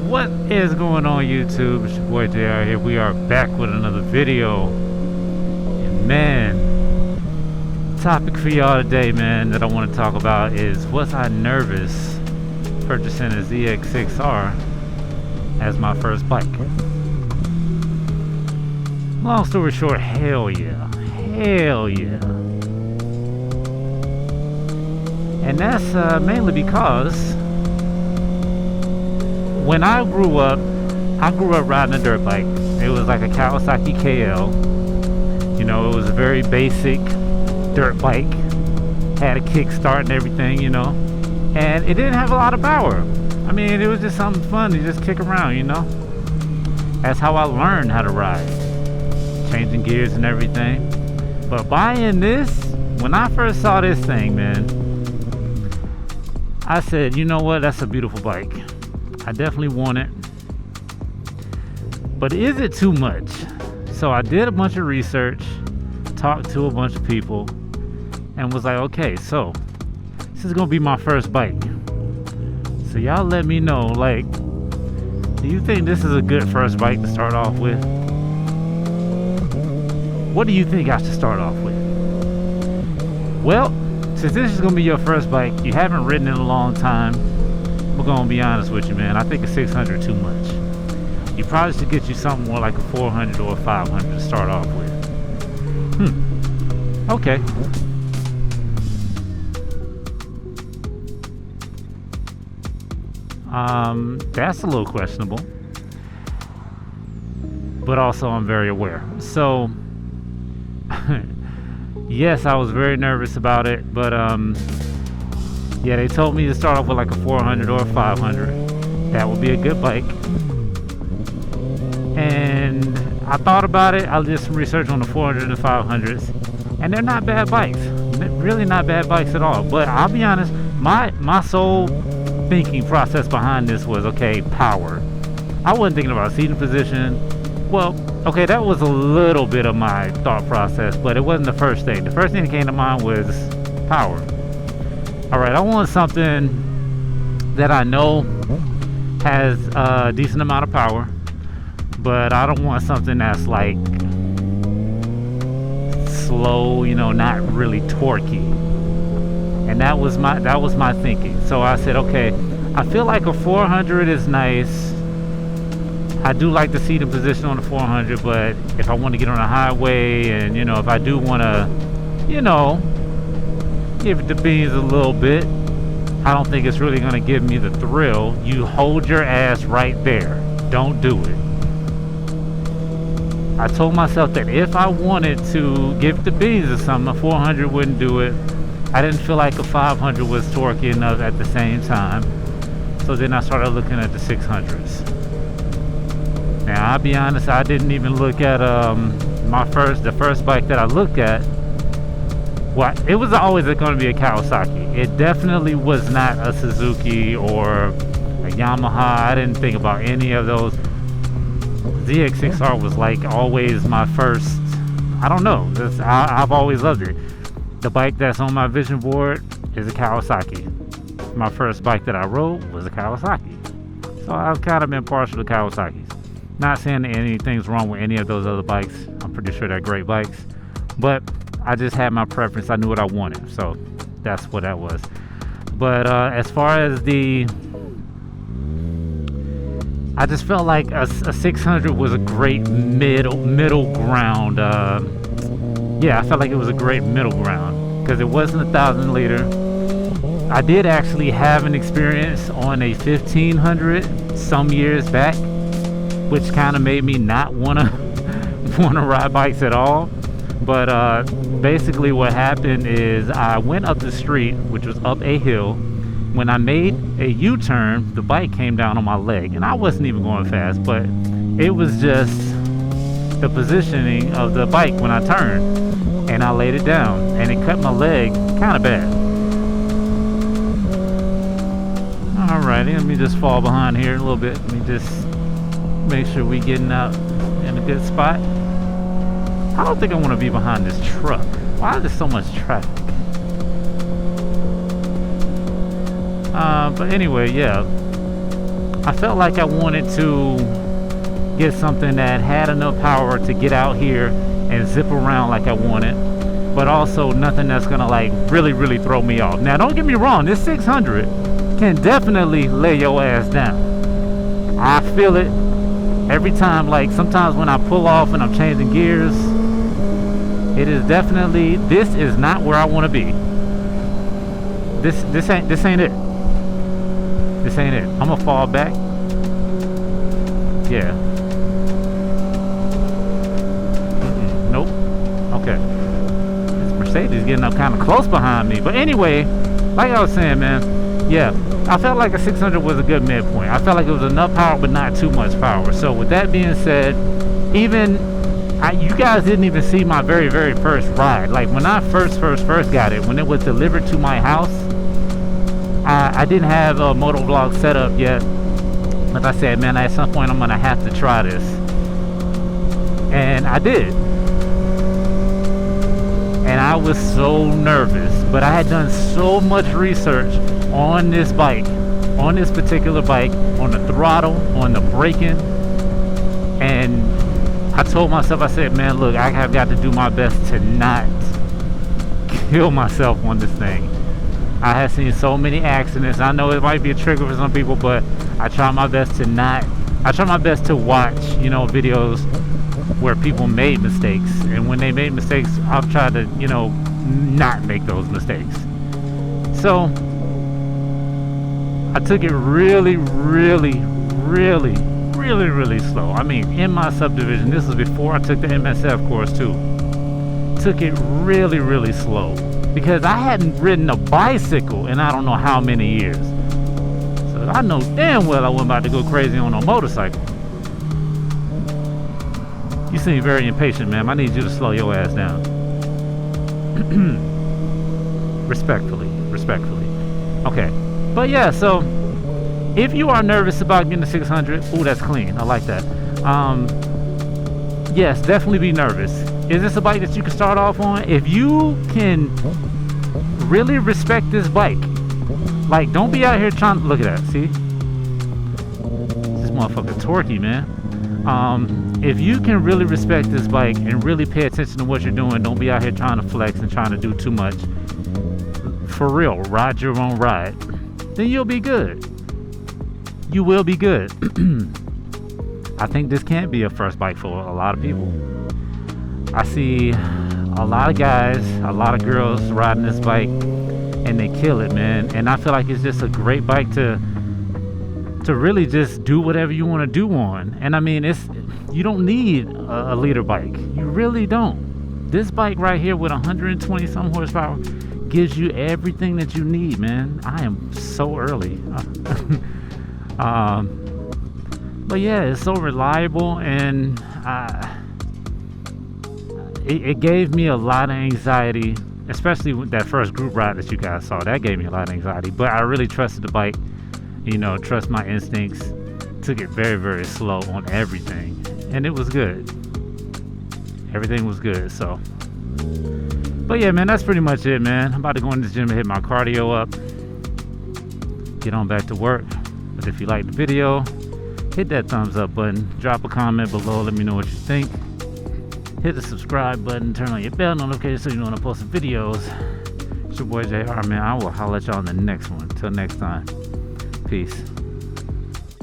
What is going on, YouTube? It's your boy JR here. We are back with another video. And man, topic for y'all today, man, that I want to talk about is, was I nervous purchasing a ZX6R as my first bike? Long story short, hell yeah. Hell yeah. And that's mainly because when I grew up riding a dirt bike. It was like a Kawasaki KL. You know, it was a very basic dirt bike. Had a kickstart and everything, you know. And it didn't have a lot of power. I mean, it was just something fun to just kick around, you know. That's how I learned how to ride. Changing gears and everything. But buying this, when I first saw this thing, man, I said, you know what, that's a beautiful bike. I definitely want it. But is it too much? So I did a bunch of research, talked to a bunch of people, and was like, okay, so this is gonna be my first bike. So y'all let me know, like, do you think this is a good first bike to start off with? What do you think I should start off with? Well, since this is gonna be your first bike, you haven't ridden in a long time, we're gonna be honest with you, man. I think a 600 too much. You probably should get you something more like a 400 or a 500 to start off with. Okay. That's a little questionable, but also I'm very aware. So yes, I was very nervous about it, but yeah, they told me to start off with like a 400 or a 500. That would be a good bike. And I thought about it. I did some research on the 400 and 500s, and they're not bad bikes. They're really not bad bikes at all. But I'll be honest, my sole thinking process behind this was, okay, power. I wasn't thinking about seating position. Well, okay, that was a little bit of my thought process, but it wasn't the first thing. The first thing that came to mind was power. All right, I want something that I know has a decent amount of power, but I don't want something that's like slow, you know, not really torquey. And that was my thinking. So I said, okay, I feel like a 400 is nice. I do like the seating position on the 400, but if I want to get on a highway, and you know, if I do want to, you know, give it the beans a little bit, I don't think it's really going to give me the thrill. You hold your ass right there. Don't do it. I told myself that if I wanted to give the beans or something, a 400 wouldn't do it. I didn't feel like a 500 was torquey enough at the same time. So then I started looking at the 600s. Now, I'll be honest, I didn't even look at the first bike that I looked at. Well, it was always going to be a Kawasaki. It definitely was not a Suzuki or a Yamaha. I didn't think about any of those. ZX6R was like always my first. I don't know. I've always loved it. The bike that's on my vision board is a Kawasaki. My first bike that I rode was a Kawasaki. So I've kind of been partial to Kawasaki's. Not saying that anything's wrong with any of those other bikes. I'm pretty sure they're great bikes. But I just had my preference. I knew what I wanted. So that's what that was. But as far as I just felt like a 600 was a great middle ground. Yeah, I felt like it was a great middle ground because it wasn't 1,000 liter. I did actually have an experience on a 1500 some years back, which kind of made me not wanna ride bikes at all. But basically what happened is I went up the street, which was up a hill. When I made a U-turn, the bike came down on my leg, and I wasn't even going fast, but it was just the positioning of the bike when I turned, and I laid it down, and it cut my leg kind of bad. Alrighty, let me just fall behind here a little bit. Let me just make sure we getting out in a good spot. I don't think I want to be behind this truck. Why is there so much traffic? But anyway, yeah. I felt like I wanted to get something that had enough power to get out here and zip around like I wanted, but also nothing that's gonna like really throw me off. Now don't get me wrong, this 600 can definitely lay your ass down. I feel it every time. Like sometimes when I pull off and I'm changing gears, it is definitely, this is not where I want to be. This ain't it. This ain't it. I'm gonna fall back. Yeah. Nope. Okay. This Mercedes getting up kind of close behind me. But anyway, like I was saying, man, yeah, I felt like a 600 was a good midpoint. I felt like it was enough power, but not too much power. So with that being said, even you guys didn't even see my very first ride. Like when I first got it, when it was delivered to my house, I didn't have a Moto Vlog set up yet. But I said, man, at some point I'm gonna have to try this, and I did. And I was so nervous, but I had done so much research on this bike, on this particular bike, on the throttle, on the braking, and I told myself, I said, man, look, I have got to do my best to not kill myself on this thing. I have seen so many accidents. I know it might be a trigger for some people, but I try my best to not. I try my best to watch, you know, videos where people made mistakes, and when they made mistakes, I've tried to, you know, not make those mistakes. So I took it really slow. I mean, in my subdivision, this was before I took the MSF course too. Took it really slow, because I hadn't ridden a bicycle in I don't know how many years. So I know damn well I wasn't about to go crazy on a motorcycle. You seem very impatient, ma'am. I need you to slow your ass down. Respectfully. Okay. But yeah, so if you are nervous about getting the 600, ooh, that's clean. I like that. Yes, definitely be nervous. Is this a bike that you can start off on? If you can really respect this bike, like, don't be out here trying to look at that. See, this motherfucker torquey, man. If you can really respect this bike and really pay attention to what you're doing, don't be out here trying to flex and trying to do too much. For real, ride your own ride, then you'll be good. You will be good. I think this can't be a first bike for a lot of people. I see a lot of guys, a lot of girls riding this bike, and they kill it, man. And I feel like it's just a great bike to really just do whatever you want to do on. And I mean, you don't need a liter bike. You really don't. This bike right here with 120 some horsepower gives you everything that you need, man. I am so early. But yeah, it's so reliable, and it gave me a lot of anxiety, especially with that first group ride that you guys saw. That gave me a lot of anxiety, but I really trusted the bike, you know, trust my instincts. Took it very slow on everything, and it was good. Everything was good. So, but yeah, man, that's pretty much it, man. I'm about to go in this gym and hit my cardio up, get on back to work. But if you like the video, hit that thumbs up button, drop a comment below, let me know what you think. Hit the subscribe button, turn on your bell notification so you know when I post videos. It's your boy JR, man. I will holler at y'all in the next one. Till next time, peace.